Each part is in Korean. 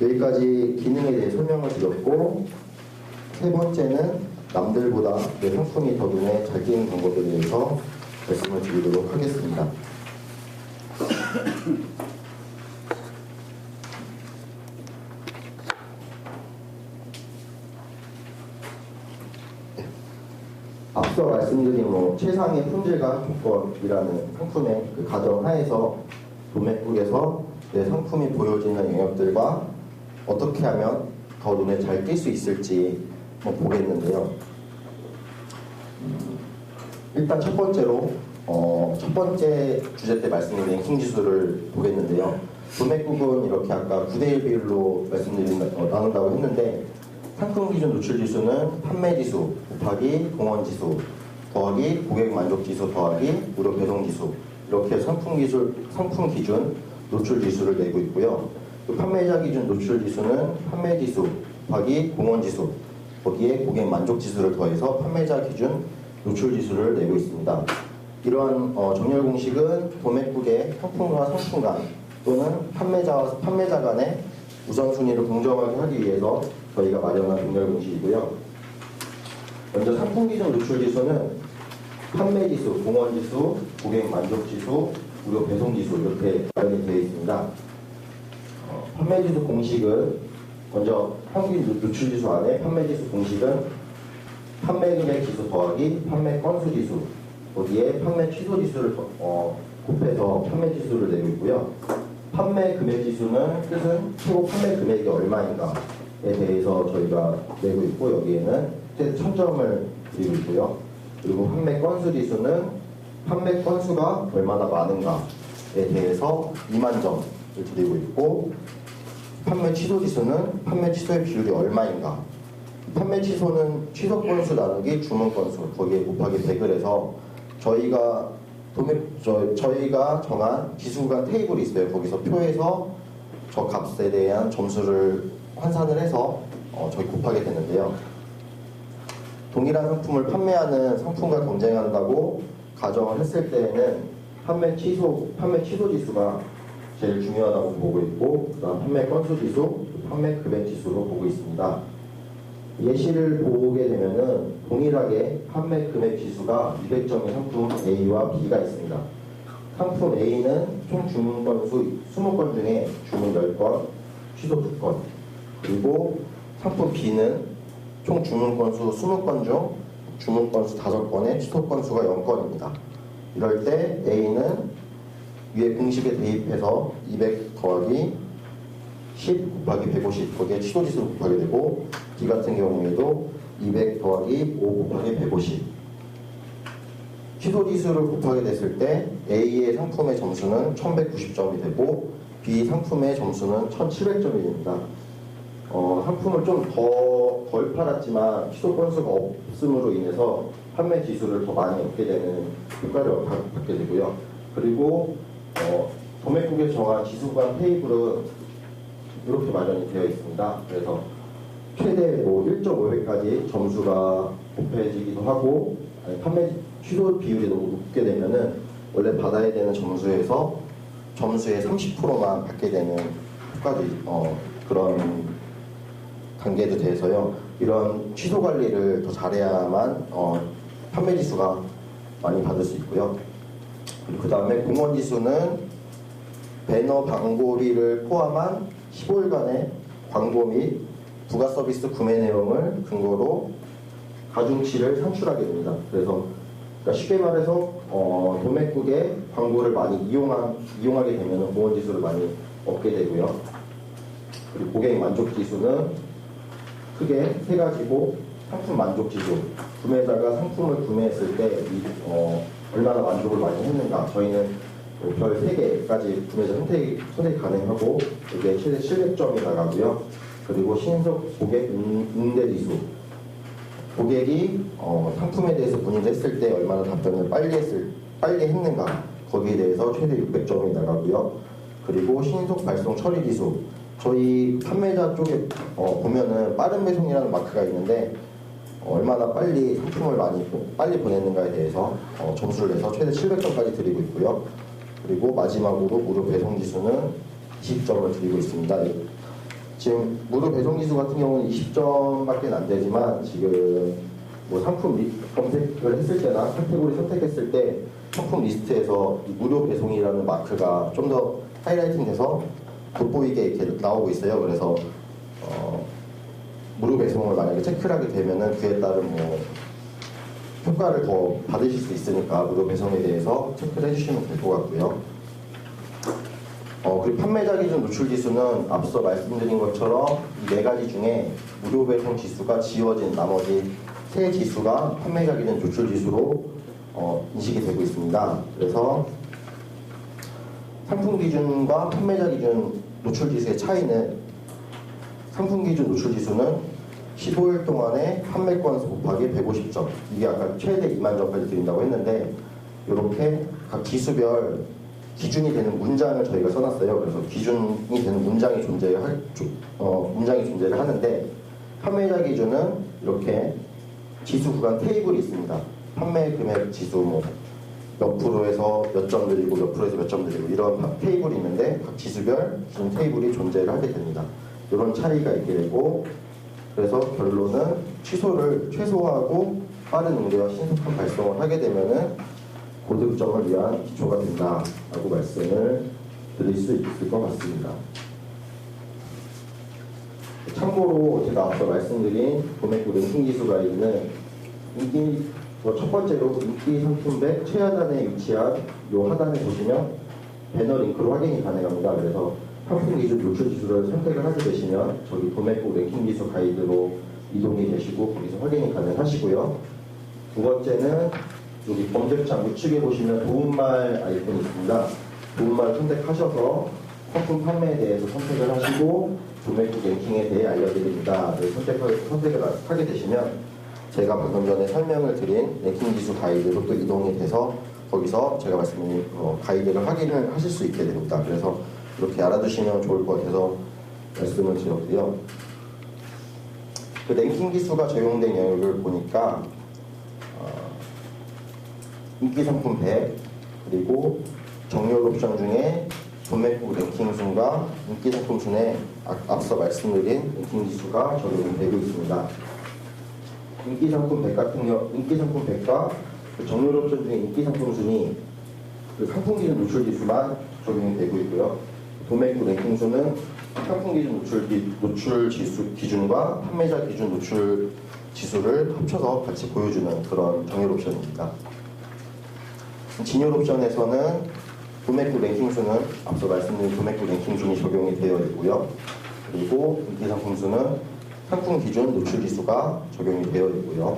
여기까지 기능에 대해 설명을 드렸고, 세 번째는 남들보다 내 상품이 더 눈에 잘 띄는 방법에 대해서 말씀을 드리도록 하겠습니다. 앞서 말씀드린 최상의 품질과 조건이라는 상품의 그 가정 하에서 도매국에서 내 상품이 보여지는 영역들과 어떻게 하면 더 눈에 잘 띌 수 있을지 보겠는데요. 일단 첫 번째로 첫 번째 주제 때 말씀드린 랭킹 지수를 보겠는데요. 도매국은 이렇게 아까 9대1 비율로 나눈다고 했는데, 상품 기준 노출 지수는 판매 지수 곱하기 공원 지수 더하기 고객 만족 지수 더하기 무료 배송 지수, 이렇게 상품 기준 노출 지수를 내고 있고요. 또 판매자 기준 노출 지수는 판매 지수 곱하기 공원 지수 거기에 고객 만족 지수를 더해서 판매자 기준 노출 지수를 내고 있습니다. 이러한 정렬 공식은 도매국의 상품과 상품 간 또는 판매자 간의 우선순위를 공정하게 하기 위해서 저희가 마련한 정렬 공식이고요. 먼저 상품 기준 노출 지수는 판매 지수, 공원 지수, 고객 만족 지수, 무료 배송 지수 이렇게 마련이 되어 있습니다. 판매 지수 공식은 먼저 평균 노출 지수 안에 판매 지수 공식은 판매 금액 지수 더하기 판매 건수 지수 거기에 판매 취소 지수를 곱해서 판매 지수를 내고 있고요. 판매 금액 지수는 뜻은 최고 판매 금액이 얼마인가에 대해서 저희가 내고 있고, 여기에는 최대 1000점을 드리고 있고요. 그리고 판매 건수 지수는 판매 건수가 얼마나 많은가에 대해서 2만 점을 드리고 있고, 판매 취소 지수는 판매 취소의 비율이 얼마인가, 판매 취소는 취소 건수 나누기 주문 건수 거기에 곱하기 100을 해서 저희가 정한 지수가 테이블이 있어요. 거기서 표에서 저 값에 대한 점수를 환산을 해서 저희 곱하게 되는데요. 동일한 상품을 판매하는 상품과 경쟁한다고 가정을 했을 때에는 판매 취소 지수가 제일 중요하다고 보고 있고, 그다음 판매 건수 지수, 판매 금액 지수로 보고 있습니다. 예시를 보게 되면은 동일하게 판매 금액 지수가 200점의 상품 A와 B가 있습니다. 상품 A는 총 주문 건수 20건 중에 주문 10건, 취소 2건, 그리고 상품 B는 총 주문 건수 20건 중 주문 건수 5건에 취소 건수가 0건입니다. 이럴 때 A는 위에 공식에 대입해서 200 더하기 10 곱하기 150 거기에 취소 지수를 곱하게 되고, B 같은 경우에도 200 더하기 5 곱하기 150 취소 지수를 곱하게 됐을 때 A의 상품의 점수는 1190점이 되고 B 상품의 점수는 1700점이 됩니다. 상품을 좀 덜 팔았지만 취소 건수가 없음으로 인해서 판매 지수를 더 많이 얻게 되는 효과를 받게 되고요. 그리고 도매국에서 정한 지수관 테이블은 이렇게 마련이 되어 있습니다. 그래서 최대 1.5회까지 점수가 곱해지기도 하고, 판매 취소 비율이 너무 높게 되면은 원래 받아야 되는 점수에서 점수의 30%만 받게 되는 효과도 그런 단계도 돼서요. 이런 취소 관리를 더 잘해야만 판매 지수가 많이 받을 수 있고요. 그 다음에 공원 지수는 배너 광고비를 포함한 15일간의 광고 및 부가 서비스 구매 내용을 근거로 가중치를 산출하게 됩니다. 그래서 쉽게 말해서 도매국의 광고를 많이 이용하게 되면 공원 지수를 많이 얻게 되고요. 그리고 고객 만족 지수는 크게 세 가지고, 상품 만족 지수, 구매자가 상품을 구매했을 때 얼마나 만족을 많이 했는가, 저희는 별 3개까지 구매자 선택이 가능하고 이게 최대 700점이 나가고요. 그리고 신속 고객 응대 지수, 고객이 상품에 대해서 문의를 했을 때 얼마나 답변을 빨리 했는가, 거기에 대해서 최대 600점이 나가고요. 그리고 신속 발송 처리 지수, 저희 판매자 쪽에 보면은 빠른 배송이라는 마크가 있는데 얼마나 빨리 상품을 빨리 보냈는가에 대해서 점수를 내서 최대 700점까지 드리고 있고요. 그리고 마지막으로 무료 배송 지수는 20점을 드리고 있습니다. 지금 무료 배송 지수 같은 경우는 20점밖에 안 되지만 지금 뭐 상품 검색을 했을 때나 카테고리 선택했을 때 상품 리스트에서 이 무료 배송이라는 마크가 좀 더 하이라이팅돼서 돋보이게 이렇게 나오고 있어요. 그래서 무료 배송을 만약에 체크를 하게 되면은 그에 따른 뭐 효과를 더 받으실 수 있으니까 무료 배송에 대해서 체크를 해주시면 될 것 같고요. 그리고 판매자 기준 노출 지수는 앞서 말씀드린 것처럼 이 네 가지 중에 무료 배송 지수가 지워진 나머지 세 지수가 판매자 기준 노출 지수로 인식이 되고 있습니다. 그래서 상품 기준과 판매자 기준 노출 지수의 차이는 상품 기준 노출 지수는 15일 동안에 판매 건수 곱하기 150점, 이게 아까 최대 2만 점까지 드린다고 했는데 이렇게 각 지수별 기준이 되는 문장을 저희가 써놨어요. 그래서 기준이 되는 문장이 존재를 하는데 판매자 기준은 이렇게 지수 구간 테이블이 있습니다. 판매 금액 지수 몇 프로에서 몇 점 드리고 몇 프로에서 몇 점 드리고 이런 테이블이 있는데 각 지수별 기준 테이블이 존재를 하게 됩니다. 이런 차이가 있게 되고 그래서 결론은 취소를 최소화하고 빠른 응대와 신속한 발송을 하게 되면은 고득점을 위한 기초가 된다라고 말씀을 드릴 수 있을 것 같습니다. 참고로 제가 앞서 말씀드린 도매구 랭킹 지수 가이드는 첫 번째로 인기 상품백 최하단에 위치한 이 하단에 보시면 배너 링크로 확인이 가능합니다. 그래서 상품 기준 노출 지수를 선택을 하게 되시면 저기 도매구 랭킹 지수 가이드로 이동이 되시고 거기서 확인이 가능하시고요. 두 번째는 여기 검색창 우측에 보시면 도움말 아이콘이 있습니다. 도움말을 선택하셔서 상품 판매에 대해서 선택을 하시고 도매구 랭킹에 대해 알려드립니다. 선택을 하게 되시면 제가 방금 전에 설명을 드린 랭킹 지수 가이드로 또 이동이 돼서 거기서 제가 말씀드린 가이드를 확인을 하실 수 있게 됩니다. 그래서 이렇게 알아두시면 좋을 것 같아서 말씀을 드렸고요. 그 랭킹 지수가 적용된 영역을 보니까 인기 상품 100 그리고 정렬 옵션 중에 도매구 랭킹 순과 인기 상품 순에 앞서 말씀드린 랭킹 지수가 적용되고 있습니다. 인기 상품 100 같은 경우 인기 상품 100과 그 정렬 옵션 중에 인기 상품 순이 그 상품 기준 노출 지수만 적용이 되고 있고요. 도매구 랭킹 순은 상품 기준 노출 지수 기준과 판매자 기준 노출 지수를 합쳐서 같이 보여주는 그런 정렬 옵션입니다. 진열 옵션에서는 도매구 랭킹 순은 앞서 말씀드린 도매구 랭킹 순이 적용이 되어 있고요. 그리고 인기 상품 순은 상품 기준 노출 지수가 적용이 되어 있고요.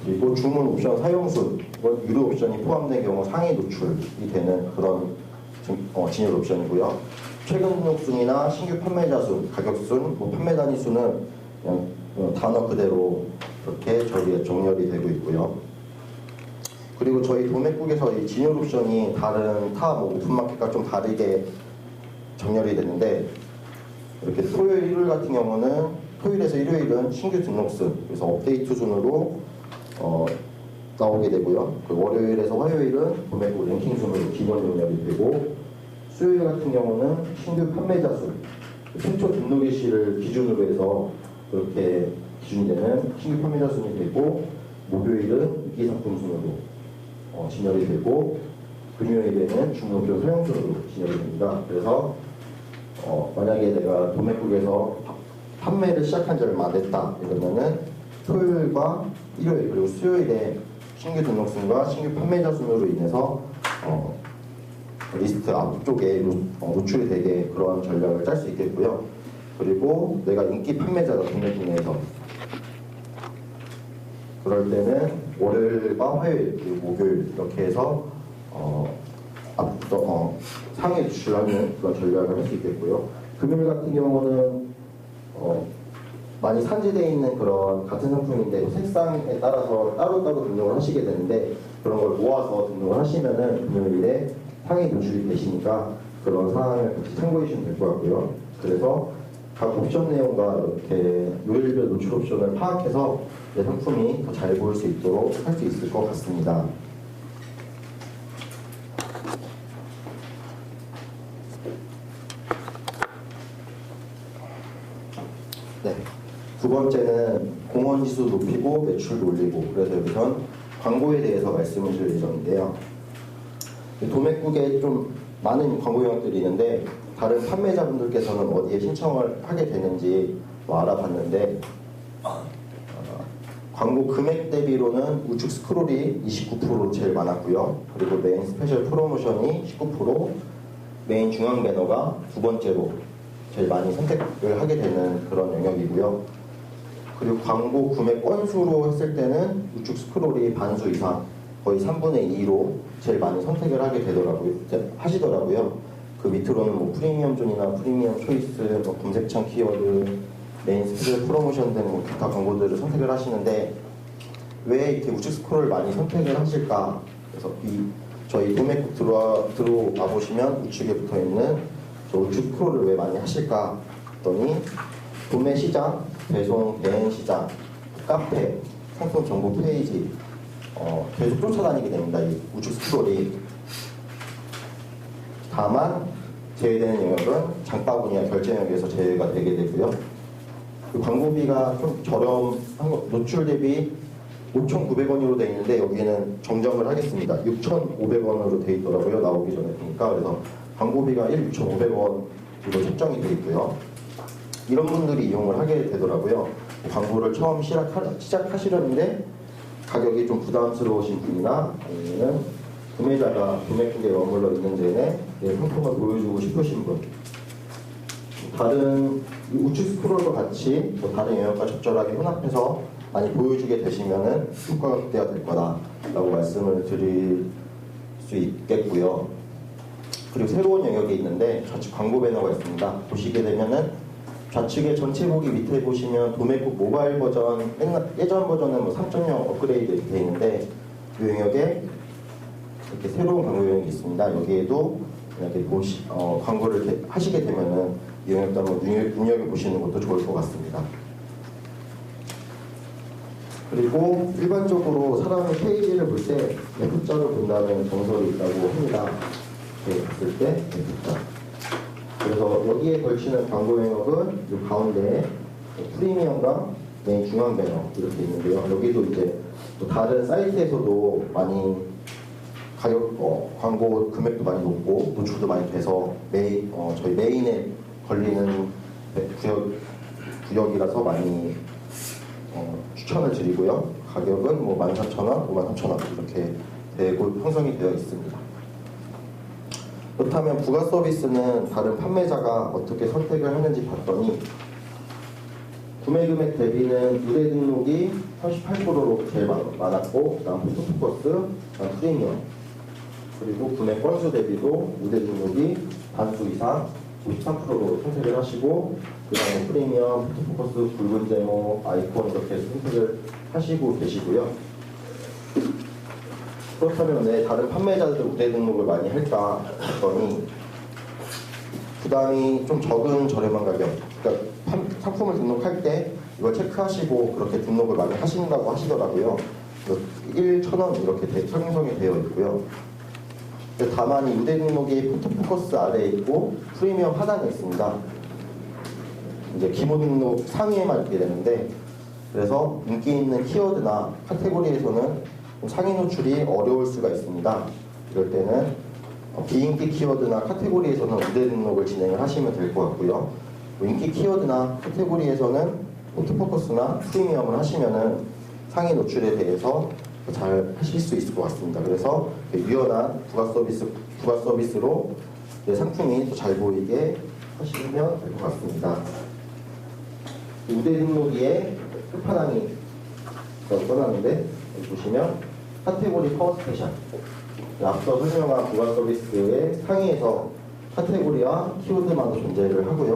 그리고 주문 옵션 사용순, 유료 옵션이 포함된 경우 상위 노출이 되는 그런 진열 옵션이고요. 최근 등록순이나 신규 판매자 수, 가격순, 판매 단위 수는 그냥 단어 그대로 이렇게 저기에 정렬이 되고 있고요. 그리고 저희 도매국에서 이 진열 옵션이 다른 타 오픈마켓과 좀 다르게 정렬이 되는데 이렇게 토요일, 일요일 같은 경우는 토요일에서 일요일은 신규 등록순, 그래서 업데이트 순으로 나오게 되고요. 월요일에서 화요일은 도매국 랭킹 순으로 기본 정렬이 되고 수요일 같은 경우는 신규 판매자 수, 최초 등록일 시를 기준으로 해서 그렇게 기준이 되는 신규 판매자 순이 되고 목요일은 인기 상품 순으로 진열이 되고 금요일에는 주문표 사용순으로 진열이 됩니다. 그래서 만약에 내가 도매국에서 판매를 시작한 지 얼마 안 됐다 이러면은 토요일과 일요일 그리고 수요일에 신규 등록순과 신규 판매자 순으로 인해서 리스트 앞쪽에 노출이 되게 그런 전략을 짤 수 있겠고요. 그리고 내가 인기 판매자가 도매국 내에서 그럴 때는 월요일과 화요일 그리고 목요일 이렇게 해서 상위 노출하는 그런 전략을 할 수 있겠고요. 금요일 같은 경우는 많이 산지되어 있는 그런 같은 상품인데 색상에 따라서 따로따로 등록을 하시게 되는데 그런 걸 모아서 등록을 하시면은 금요일에 상위 노출이 되시니까 그런 사항을 같이 참고해 주시면 될 것 같고요. 그래서 각 옵션 내용과 이렇게 요일별 노출 옵션을 파악해서 내 상품이 더 잘 보일 수 있도록 할 수 있을 것 같습니다. 네. 두 번째는 공헌 지수 높이고 매출도 올리고, 그래서 여기선 광고에 대해서 말씀을 드릴 예정인데요. 도매국에 좀 많은 광고 영역들이 있는데 다른 판매자분들께서는 어디에 신청을 하게 되는지 알아봤는데 광고 금액 대비로는 우측 스크롤이 29% 제일 많았고요. 그리고 메인 스페셜 프로모션이 19%, 메인 중앙 배너가 두 번째로 제일 많이 선택을 하게 되는 그런 영역이고요. 그리고 광고 구매 건수로 했을 때는 우측 스크롤이 반수 이상, 거의 3분의 2로 제일 많이 선택을 하게 하시더라고요. 그 밑으로는 뭐 프리미엄 존이나 프리미엄 초이스, 뭐 검색창 키워드, 메인 스페셜 프로모션 등 뭐 기타 광고들을 선택을 하시는데 왜 이렇게 우측 스크롤을 많이 선택을 하실까? 그래서 저희 도매국 들어와 보시면 우측에 붙어 있는 저 우측 스크롤을 왜 많이 하실까 했더니 도매 시장, 배송 대행 시장, 카페, 상품 정보 페이지 계속 쫓아다니게 됩니다. 이 우측 스크롤이. 다만 제외되는 영역은 장바구니와 결제 영역에서 제외가 되게 되고요. 그 광고비가 좀 저렴한 거, 노출 대비 5,900원으로 되어 있는데 여기는 정정을 하겠습니다. 6,500원으로 되어 있더라고요. 나오기 전에 보니까. 그래서 광고비가 6,500원으로 책정이 되어 있고요. 이런 분들이 이용을 하게 되더라고요. 광고를 처음 시작하시려는데 가격이 좀 부담스러우신 분이나 아니면 구매자가 도매국에 머물러 있는 데에 내 상품을 보여주고 싶으신 분, 다른 우측 스크롤과 같이 또 다른 영역과 적절하게 혼합해서 많이 보여주게 되시면은 효과가 극대화 될 거다라고 말씀을 드릴 수 있겠고요. 그리고 새로운 영역이 있는데 좌측 광고 배너가 있습니다. 보시게 되면은 좌측에 전체 보기 밑에 보시면 도매국 모바일 버전, 예전 버전은 뭐 3.0 업그레이드 되어 있는데 이 영역에 이렇게 새로운 광고 영역이 있습니다. 여기에도 이렇게 광고를 이렇게 하시게 되면은 이 영역도 한번 눈여겨보시는 것도 좋을 것 같습니다. 그리고 일반적으로 사람의 페이지를 볼 때 F자를 본다는 정설이 있다고 합니다. 이렇게 봤을 때 F자. 그래서 여기에 걸치는 광고 영역은 이 가운데에 프리미엄과 메인 중앙 배너 이렇게 있는데요. 여기도 이제 또 다른 사이트에서도 많이 광고 금액도 많이 높고 노출도 많이 돼서 저희 메인에 걸리는 구역이라서 많이 추천을 드리고요. 가격은 뭐 14,000원, 53,000원 이렇게 형성이 되어 있습니다. 그렇다면 부가 서비스는 다른 판매자가 어떻게 선택을 하는지 봤더니 구매 금액 대비는 무대 등록이 38%로 제일 많았고, 그다음 포토포커스, 그다음 프리미엄, 그리고 구매 건수 대비도 무대 등록이 반수 이상 53%로 선택을 하시고, 그 다음에 프리미엄, 포토포커스, 붉은 제목, 아이콘 이렇게 선택을 하시고 계시고요. 그렇다면 왜 다른 판매자들 무대 등록을 많이 할까 했더니 부담이 좀 적은 저렴한 가격, 그러니까 상품을 등록할 때 이걸 체크하시고 그렇게 등록을 많이 하신다고 하시더라고요. 1,000원 이렇게 형성이 되어 있고요. 다만 이 무대 등록이 포토포커스 아래에 있고 프리미엄 하단에 있습니다. 이제 기본 등록 상위에만 있게 되는데, 그래서 인기 있는 키워드나 카테고리에서는 상위 노출이 어려울 수가 있습니다. 이럴 때는 비인기 키워드나 카테고리에서는 무대 등록을 진행을 하시면 될 것 같고요. 인기 키워드나 카테고리에서는 오토포커스나 프리미엄을 하시면은 상위 노출에 대해서 잘 하실 수 있을 것 같습니다. 그래서 유연한 부가 서비스로 내 상품이 더 잘 보이게 하시면 될 것 같습니다. 무대 등록기에 끝판왕이 떠나는데 보시면 카테고리 파워 스페셜, 앞서 설명한 부가 서비스의 상위에서 카테고리와 키워드만 존재를 하고요.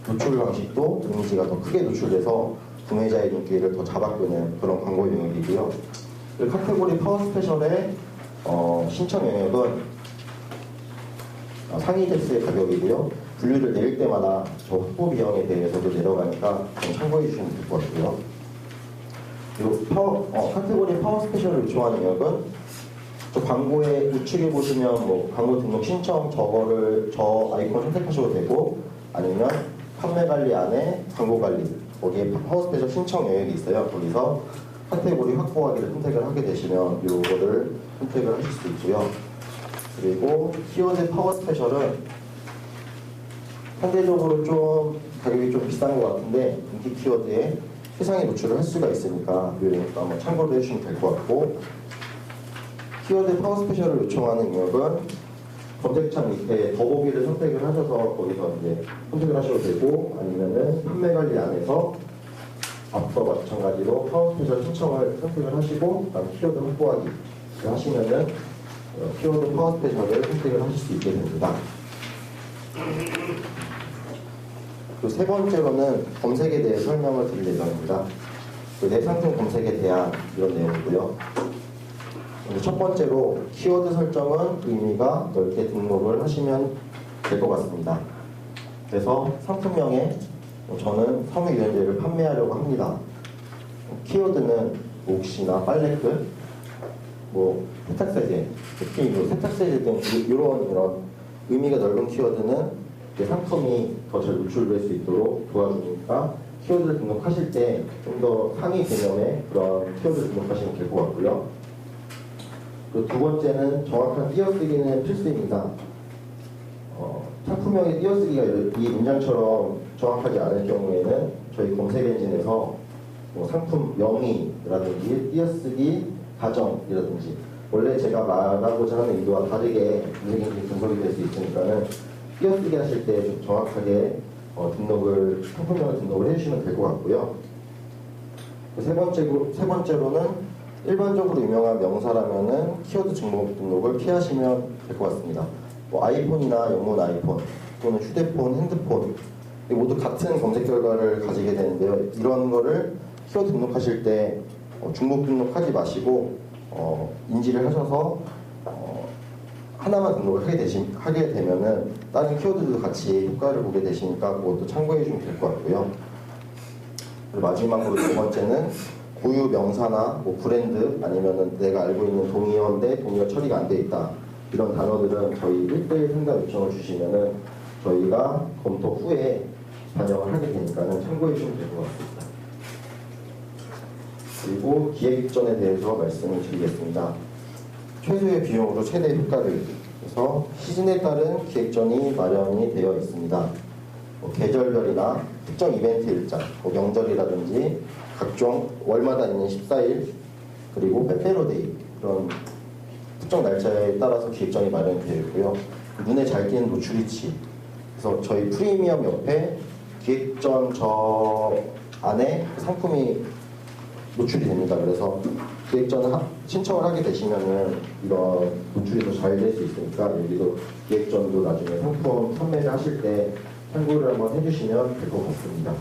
노출 방식도 이미지가 더 크게 노출돼서 구매자의 눈길을 더 잡아끄는 그런 광고 영역이고요. 카테고리 파워 스페셜의 신청 영역은 상위 덱스의 가격이고요. 분류를 내릴 때마다 저 확보 비용에 대해서도 내려가니까 좀 참고해 주시면 될 것 같고요. 그리고 카테고리 파워 스페셜을 요청하는 영역은 저 광고의 우측에 보시면 뭐 광고 등록 신청 저 아이콘 선택하셔도 되고, 아니면 판매 관리 안에 광고 관리 거기에 파워 스페셜 신청 영역이 있어요. 거기서 카테고리 확보하기를 선택을 하게 되시면 이거를 선택을 하실 수 있고요. 그리고 키워드 파워 스페셜은 상대적으로 좀 가격이 좀 비싼 것 같은데 인기 키워드에 세상에 노출을 할 수가 있으니까 이것도 한번 참고를 해주시면 될 것 같고, 키워드 파워 스페셜을 요청하는 영역은 검색창 밑에 더보기를 선택을 하셔서 거기서 이제 선택을 하셔도 되고, 아니면은 판매 관리 안에서 앞서 마찬가지로 파워 스페셜 신청을 선택을 하시고 그다음 키워드 확보하기 하시면은 키워드 파워 스페셜을 선택을 하실 수 있게 됩니다. 그 세 번째로는 검색에 대해 설명을 드릴 예정입니다. 그 내 상품 검색에 대한 이런 내용이고요. 첫 번째로 키워드 설정은 의미가 넓게 등록을 하시면 될 것 같습니다. 그래서 상품명에 저는 섬유유연제를 판매하려고 합니다. 키워드는 혹시나 빨래끝, 세탁세제, 특히 세탁세제 등 이런 의미가 넓은 키워드는 상품이 더 잘 노출될 수 있도록 도와주니까 키워드를 등록하실 때 좀 더 상위 개념의 그런 키워드를 등록하시면 될 것 같고요. 그 두 번째는 정확한 띄어쓰기는 필수입니다. 상품명의 띄어쓰기가 이 문장처럼 정확하지 않을 경우에는 저희 검색 엔진에서 상품 명의라든지 띄어쓰기 가정이라든지 원래 제가 말하고자 하는 의도와 다르게 검색 엔진이 분석이 될 수 있으니까는 띄어쓰기 하실 때 좀 정확하게 상품명을 등록을 해주시면 될 것 같고요. 세 번째로는 일반적으로 유명한 명사라면은 키워드 증목 등록을 피하시면 될 것 같습니다. 아이폰이나 영문 아이폰 또는 휴대폰, 핸드폰 모두 같은 검색 결과를 가지게 되는데요. 이런 거를 키워드 등록하실 때 중복 등록하지 마시고 인지를 하셔서 하나만 등록을 하게 되면은 다른 키워드도 같이 효과를 보게 되시니까 그것도 참고해 주시면 될 것 같고요. 그리고 마지막으로 두 번째는 고유 명사나 브랜드 아니면은 내가 알고 있는 동의어인데 동의어 처리가 안 돼 있다 이런 단어들은 저희 1대1 상담 요청을 주시면은 저희가 검토 후에 반영을 하게 되니까는 참고해 주시면 될 것 같습니다. 그리고 기획 입전에 대해서 말씀을 드리겠습니다. 최소의 비용으로 최대 효과를 위해서 시즌에 따른 기획전이 마련이 되어 있습니다. 계절별이나 특정 이벤트 일정, 명절이라든지 각종 월마다 있는 14일 그리고 빼빼로데이 이런 특정 날짜에 따라서 기획전이 마련이 되어 있고요. 눈에 잘 띄는 노출위치, 그래서 저희 프리미엄 옆에 기획전 저 안에 상품이 노출이 됩니다. 그래서 기획전 신청을 하게 되시면은 이런 노출이 더 잘 될 수 있으니까 여기도 기획전도 나중에 상품 판매를 하실 때 참고를 한번 해주시면 될 것 같습니다.